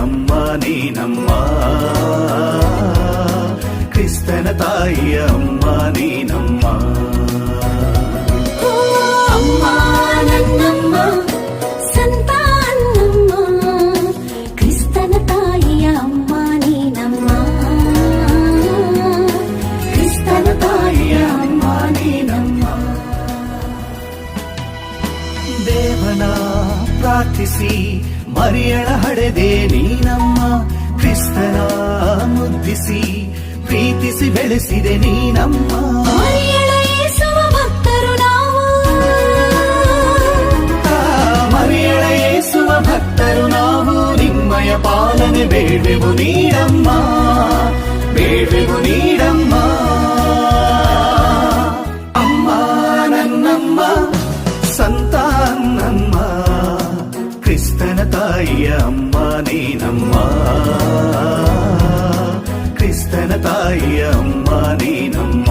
ಅಮ್ಮ ನೀನಮ್ಮ, ಕ್ರಿಸ್ತನ ತಾಯಿಯ ಅಮ್ಮ ನೀನಮ್ಮ. ಅಮ್ಮ ನನ್ನಮ್ಮ ಸಂತಾನಮ್ಮ, ಕ್ರಿಸ್ತನ ತಾಯಿಯ ಅಮ್ಮ ನೀನಮ್ಮ, ಕ್ರಿಸ್ತನ ತಾಯಿಯ ಅಮ್ಮ ನೀನಮ್ಮ. ದೇವನ ಪ್ರಾರ್ಥಿಸಿ ಮರಿಯಳ ಹಡೆದೆ ನೀನಮ್ಮ, ಕ್ರಿಸ್ತನ ಮುದ್ದಿಸಿ ಪ್ರೀತಿಸಿ ಬೆಳೆಸಿದೆ ನೀನಮ್ಮ. ಮರಿಯಳ ಯೇಸುವ ಭಕ್ತರು ನಾವು, ಮರಿಯಳ ಯೇಸುವ ಭಕ್ತರು ನಾವು, ನಿಮ್ಮಯ ಪಾಲನೆ ಬೇಡ್ವೆವು ನೀಡಮ್ಮ, ಬೇಡ್ವೆವು ನೀಡಮ್ಮ. ಅಮ್ಮ ನನ್ನಮ್ಮ ಸಂತಾನಮ್ಮ, ಕ್ರಿಸ್ತನ ತಾಯಿಯ ಅಮ್ಮ ನೀನಮ್ಮ, ಕ್ರಿಸ್ತನ ತಾಯಿಯ ಅಮ್ಮ ನೀನಮ್ಮ.